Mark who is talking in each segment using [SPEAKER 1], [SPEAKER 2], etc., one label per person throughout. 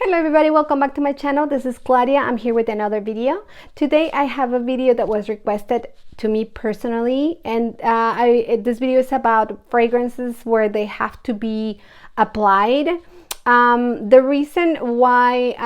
[SPEAKER 1] Hello everybody, welcome back to my channel. This is Claudia. I'm here with another video. Today I have a video that was requested to me personally, and this video is about fragrances where they have to be applied. The reason why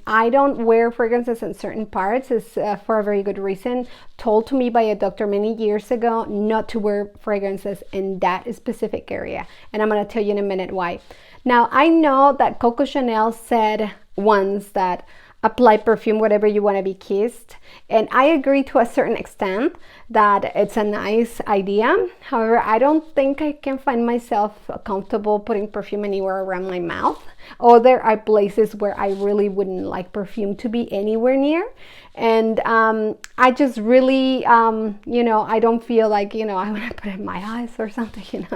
[SPEAKER 1] I don't wear fragrances in certain parts is for a very good reason, told to me by a doctor many years ago not to wear fragrances in that specific area, and I'm going to tell you in a minute why. Now, I know that Coco Chanel said once that apply perfume wherever you want to be kissed, and I agree to a certain extent that it's a nice idea. However, I don't think I can find myself comfortable putting perfume anywhere around my mouth, or there are places where I really wouldn't like perfume to be anywhere near. And I just really I don't feel like I want to put it in my eyes or something.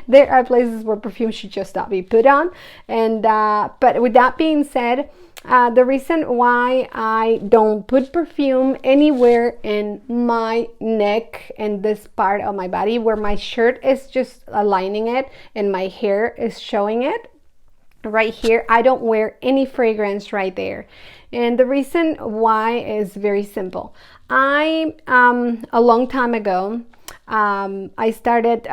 [SPEAKER 1] There are places where perfume should just not be put on. And but with that being said, the reason why I don't put perfume anywhere in my neck and this part of my body where my shirt is just aligning it and my hair is showing it right here, I don't wear any fragrance right there. And the reason why is very simple. A long time ago, I started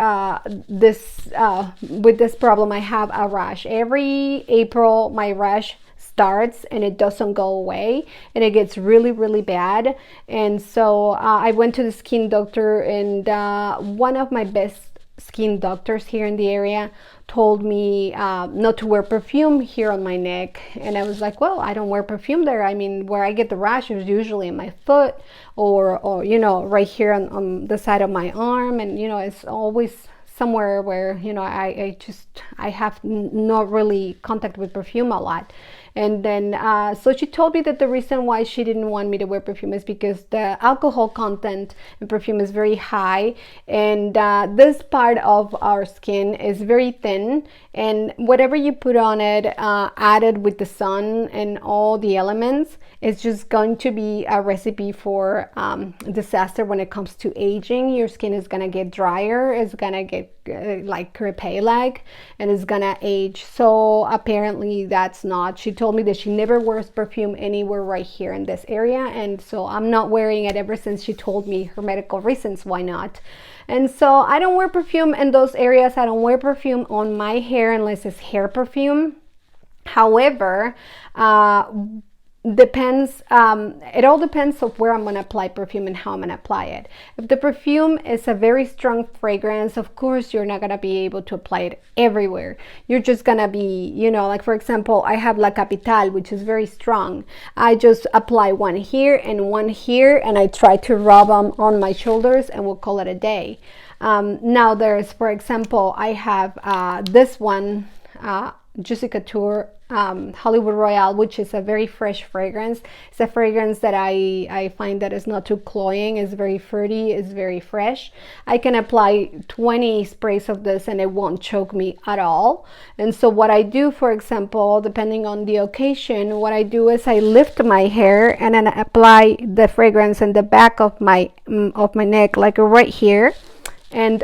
[SPEAKER 1] with this problem. I have a rash. Every April, my rash starts and it doesn't go away, and it gets really bad. And so I went to the skin doctor, and one of my best skin doctors here in the area told me not to wear perfume here on my neck. And I was like, well, I don't wear perfume there. I mean, where I get the rash is usually in my foot or right here on the side of my arm, and it's always somewhere where I have not really contact with perfume a lot. And then so she told me that the reason why she didn't want me to wear perfume is because the alcohol content in perfume is very high, and this part of our skin is very thin, and whatever you put on it, added with the sun and all the elements, it's just going to be a recipe for disaster when it comes to aging. Your skin is gonna get drier, it's gonna get like crepe-like, and it's gonna age. So apparently that's not. She told me that she never wears perfume anywhere right here in this area, and so I'm not wearing it ever since she told me her medical reasons why not. And so I don't wear perfume in those areas. I don't wear perfume on my hair unless it's hair perfume. However, it all depends of where I'm going to apply perfume and how I'm going to apply it. If the perfume is a very strong fragrance, of course you're not going to be able to apply it everywhere. You're just going to be, like for example, I have La Capital, which is very strong. I just apply one here, and I try to rub them on my shoulders, and we'll call it a day. Now there's, for example, I have this one, Juicy Couture Hollywood Royale, which is a very fresh fragrance. It's a fragrance that I find that is not too cloying. It's very fruity, it's very fresh. I can apply 20 sprays of this and it won't choke me at all. And so what I do, for example, depending on the occasion, what I do is I lift my hair and then I apply the fragrance in the back of my neck, like right here, and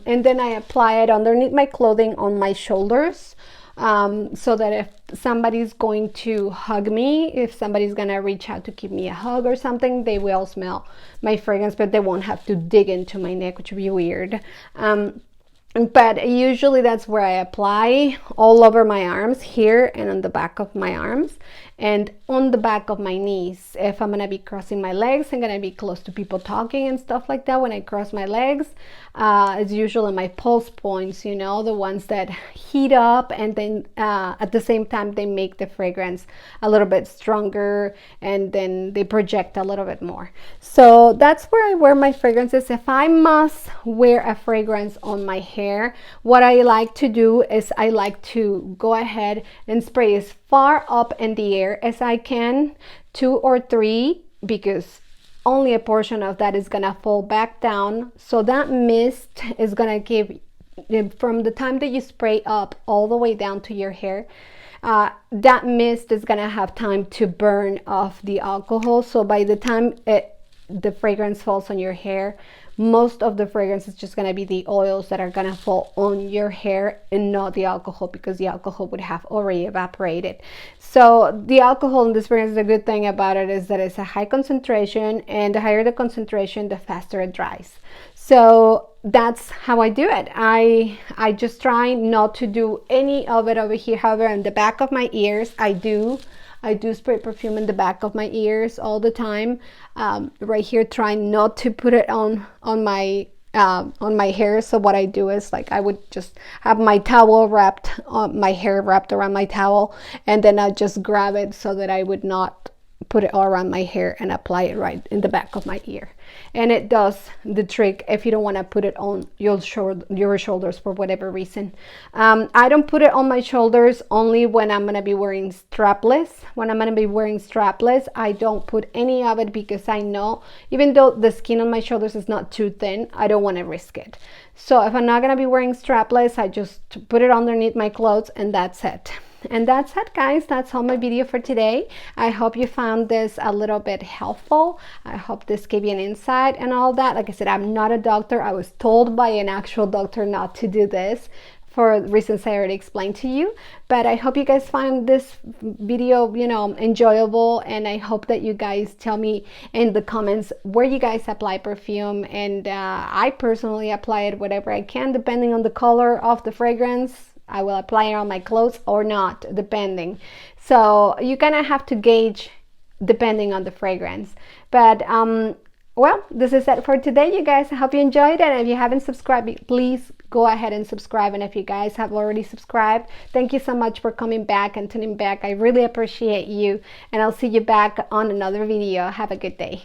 [SPEAKER 1] then I apply it underneath my clothing on my shoulders. So that if somebody's going to hug me, if somebody's gonna reach out to give me a hug or something, they will smell my fragrance, but they won't have to dig into my neck, which would be weird. But usually that's where I apply, all over my arms, here and on the back of my arms, and on the back of my knees. If I'm gonna be crossing my legs, I'm gonna be close to people talking and stuff like that. When I cross my legs, it's usually my pulse points, the ones that heat up, and then at the same time they make the fragrance a little bit stronger, and then they project a little bit more. So that's where I wear my fragrances. If I must wear a fragrance on my hair, what I like to do is I like to go ahead and spray as far up in the air as I can, 2 or 3, because only a portion of that is gonna fall back down. So that mist is gonna give, from the time that you spray up all the way down to your hair, that mist is gonna have time to burn off the alcohol. So by the time the fragrance falls on your hair, most of the fragrance is just going to be the oils that are going to fall on your hair and not the alcohol, because the alcohol would have already evaporated. So the alcohol in this fragrance, the good thing about it is that it's a high concentration, and the higher the concentration, the faster it dries. So that's how I do it. I just try not to do any of it over here. However, in the back of my ears, I do spray perfume in the back of my ears all the time. Right here, trying not to put it on my hair. So what I do is, like, I would just have my towel wrapped, my hair wrapped around my towel, and then I just grab it so that I would not put it all around my hair and apply it right in the back of my ear. And it does the trick if you don't want to put it on your shoulders for whatever reason. I don't put it on my shoulders only when I'm going to be wearing strapless. When I'm going to be wearing strapless, I don't put any of it, because I know, even though the skin on my shoulders is not too thin, I don't want to risk it. So if I'm not going to be wearing strapless, I just put it underneath my clothes, and that's it. And that's it, guys. That's all my video for today. I hope you found this a little bit helpful. I hope this gave you an insight and all that. Like I said, I'm not a doctor. I was told by an actual doctor not to do this for reasons I already explained to you. But I hope you guys find this video, enjoyable. And I hope that you guys tell me in the comments where you guys apply perfume. And I personally apply it whatever I can, depending on the color of the fragrance. I will apply it on my clothes or not, depending. So you kind of have to gauge depending on the fragrance. But well, this is it for today, you guys. I hope you enjoyed it. And if you haven't subscribed, please go ahead and subscribe. And if you guys have already subscribed, thank you so much for coming back and tuning back. I really appreciate you. And I'll see you back on another video. Have a good day.